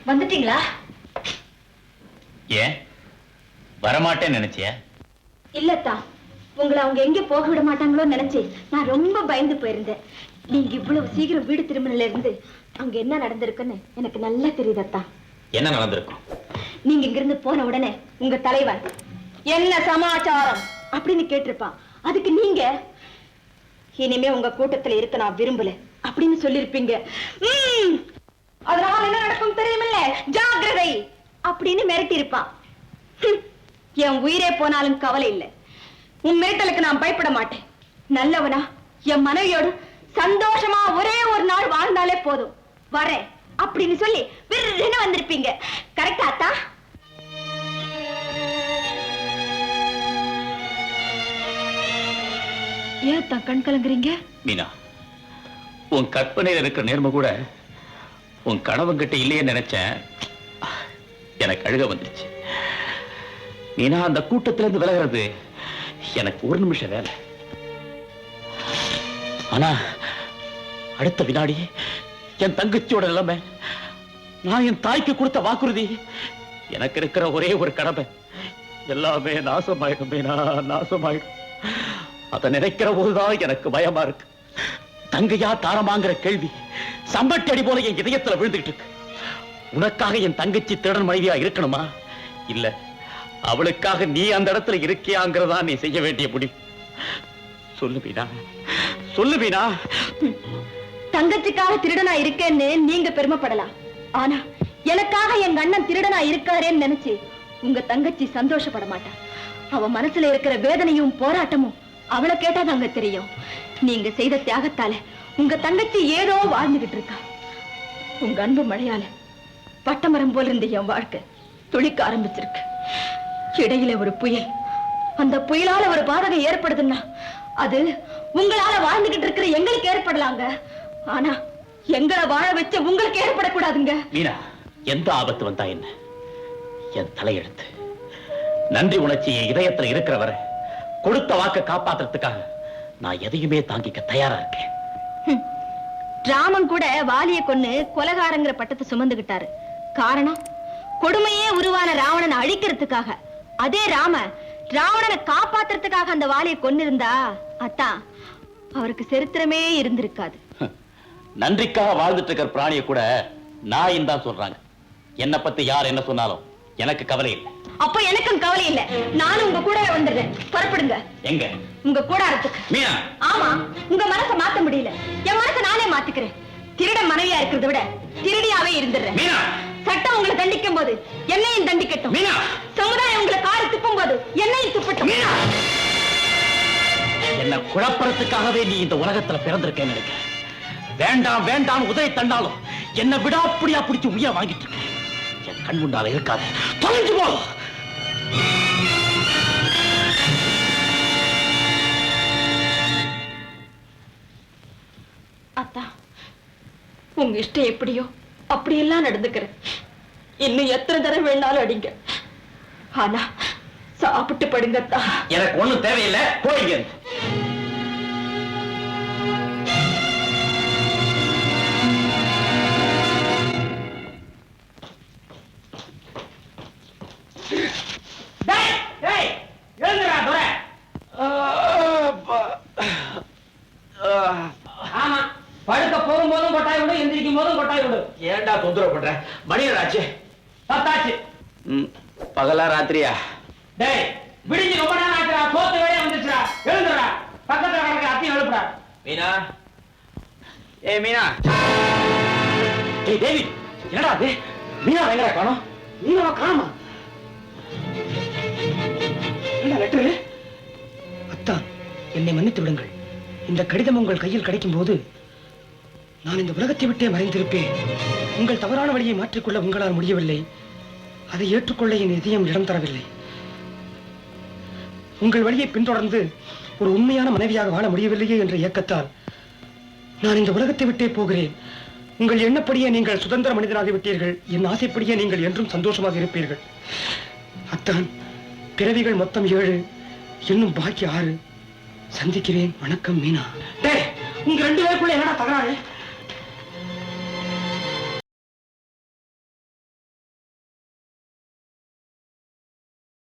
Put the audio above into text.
வந்துட்டீங்களா? ஏன் வரமாட்டேன்னு நினைச்சியா? இல்லத்தா, உங்களை அவங்க எங்க போக விட மாட்டாங்களோ நினைச்சு நான் ரொம்ப பயந்து போயிருந்தேன். நீங்க இவ்வளவு சீக்கிரம் வீடு திரும்பினில இருந்து அங்க என்ன நடந்திருக்குன்னு எனக்கு நல்லா தெரியுதத்தா. என்ன நடந்திருக்கும்? நீங்க இங்கிருந்து போன உடனே உங்க தலைவன் என்ன சமாச்சாரம் அப்படின்னு கேட்டிருப்பான். அதுக்கு நீங்க இனிமே உங்க கூட்டத்துல இருக்க நான் விரும்பல அப்படின்னு சொல்லிருப்பீங்க. அதனால என்ன நடக்கும் தெரியுமில்ல, ஜாக்கிரதை அப்படின்னு மிரட்டி இருப்பான். என் உயிரே போனாலும் கவலை இல்லை, உன் மிரட்டலுக்கு நான் பயப்பட மாட்டேன். நல்லவனா என் மனைவியோடு சந்தோஷமா ஒரே ஒரு நாள் வாழ்ந்தாலே போதும், வரேன் அப்படின்னு சொல்லி விருன்னு வந்திருப்பீங்க. கரெக்டா அத்தா? ஏன் தான் கண் கலங்குறீங்க? மீனா, உன் கற்பனையில் இருக்கிற நேர்மை கூட உன் கணவன்கிட்ட இல்லையே நினைச்சேன். எனக்கு அழுக வந்துருச்சு. மீனா, அந்த கூட்டத்திலிருந்து விலகிறது எனக்கு ஒரு நிமிஷம் வேலை. ஆனா அடுத்த வினாடி என் தங்கச்சியோட நிலைமை, நான் என் தாய்க்கு கொடுத்த வாக்குறுதி, எனக்கு இருக்கிற ஒரே ஒரு கடமை எல்லாமே நாசமாயிடும். மீனா, நாசமாயிடும். அதை நினைக்கிற போதுதான் எனக்கு பயமா இருக்கு. தங்கையா தாரமாங்கிற கேள்வி சம்பட்டி அடி போல என் இதயத்துல விழுந்துட்டு இருக்கு. உனக்காக என் தங்கச்சி திருடன் மனைவியா இருக்கணுமா, இல்ல அவளுக்காக நீ அந்த இடத்துல இருக்கியாங்கிறதா நீ செய்ய வேண்டிய முடிவு. சொல்லு மீனா, சொல்லு மீனா. தங்கச்சிக்காக திருடனா இருக்கேன்னு நீங்க பெருமைப்படலாம், ஆனா எனக்காக எங்க அண்ணன் திருடனா இருக்காரேன்னு நினைச்சு உங்க தங்கச்சி சந்தோஷப்பட மாட்டா. அவ மனசுல இருக்கிற வேதனையும் போராட்டமும் அவளை கேட்டாதாங்க தெரியும். நீங்க செய்த தியாகத்தால உங்க தங்கச்சி ஏதோ வாழ்ந்துகிட்டு இருக்கா. உங்க அன்பு மழையால பட்டமரம் போல இருந்த என் வாழ்க்கை துளிக்க ஆரம்பிச்சிருக்கு. இடையில ஒரு புயல், அந்த புயலால ஒரு பாதகம் ஏற்படுதுன்னா அது உங்களால வாழ்ந்துகிட்டு இருக்கிற எங்களுக்கு ஏற்படலாங்க, ஆனா எங்களை வாழ வச்ச உங்களுக்கு ஏற்படக்கூடாதுங்க. மீனா, எந்த ஆபத்து வந்தா என்ன, என் தலையெழுத்து. நன்றி உணர்ச்சி என் இதயத்துல இருக்கிற வரை கொடுத்த வாக்க காப்பாத்துறதுக்காக நான் எதையுமே தாங்கிக்க தயாரா இருக்கேன். ராமன் கூட வாலிய கொன்னு கொலகாரங்கிற பட்டத்தை சுமந்துகிட்டாரு. காரணம், கொடுமையே உருவான ராவணனை அழிக்கிறதுக்காக. அதே ராவணனை காப்பாத்துறதுக்காக அந்த வாலிய கொன்னு இருந்தா அத்தான் அவருக்கு சரித்திரமே இருந்திருக்காது. நன்றிக்காக வாழ்ந்துட்டு இருக்கிற பிராணிய கூட நான் தான் சொல்றாங்க. என்ன பத்தி யார் என்ன சொன்னாலும் எனக்கு கவலை இல்லை. அப்ப எனக்கும் கவலை இல்லை, நானும் உங்க கூட வந்துடுறேன். புறப்படுங்க. எங்க? உங்க கூடாரத்துக்கு. மீனா, ஆமா, உங்க மனசை மாத்த முடியல, என் மனசை நானே மாத்திக்கிறேன். திருட மனைவியா இருக்கிறத விட திருடியாவே இருந்துடுறேன். மீனா, சட்டம் உங்களை தண்டிக்கும் போது என்னையும் தண்டிக்கட்டும். மீனா, சமுதாயம் உங்களை காரி துப்பும் போது என்னையும் துப்பட்டும். மீனா, என்ன குழப்பறதுக்காகவே நீ இந்த உலகத்துல பிறந்திருக்கேன்னு நினைக்கிறேன். வேண்டாம் வேண்டாம் உதவி தண்டாலும் என்ன விடாப்படியா பிடிச்சு உயிரை வாங்கிட்டு இருக்கேன். என் கண் முன்னால இருக்காது, தொலைஞ்சு போ. அத்தா, உங்க இஷ்டம் எப்படியோ அப்படியெல்லாம் நடந்துக்கிறேன். இன்னும் எத்தனை தடவை வேணாலும் அடிங்க, ஆனா சாப்பிட்டு படுங்கத்தா. எனக்கு ஒண்ணும் தேவையில்லை, போயிங்க. ஆமா, படுக்க போகும்போதும் கொட்டாய் விடு, எந்திரிக்கும் போதும் கொட்டாய் விடு. ஏண்டா தொந்தரவு பண்ற? மணியராச்சு, பத்தாச்சு. பகலா ராத்திரியா? டேய், விடிஞ்சு ரொம்ப நேரம் ஆச்சுடா, சோத்து வேலையா வந்துச்சுடா. எழுந்துடா, பக்கத்துல கிடக்க அத்தையும் எழுப்புடா. மீனா, ஏ மீனா. ஏய் தேவி, என்னடா அது? மீனா எங்கடா காணோம்? நீங்க காணுமா? என்ன லெட்டரு? அத்தா, என்னை மன்னித்து விடுங்கள். இந்த கடிதம் உங்கள் கையில் கிடைக்கும் போது நான் இந்த உலகத்தை விட்டே மறைந்திருப்பேன். உங்கள் தவறான வழியை மாற்றிக்கொள்ள உங்களால் முடியவில்லை. அதை ஏற்றுக்கொள்ள என் இதயம் இடம் தரவில்லை. உங்கள் வழியை பின்தொடர்ந்து ஒரு உண்மையான மனைவியாக வாழ முடியவில்லையே என்ற இயக்கத்தால் நான் இந்த உலகத்தை விட்டே போகிறேன். உங்கள் எண்ணப்படியே நீங்கள் சுதந்திர மனிதராகி விட்டீர்கள். என் ஆசைப்படியே நீங்கள் என்றும் சந்தோஷமாக இருப்பீர்கள். அத்தான், பிறவிகள் மொத்தம் 7, இன்னும் பாக்கி 6. சந்திக்கிறேன். வணக்கம் மீனா. உங்க 2 பேருக்குள்ள என்னடா தகராறு?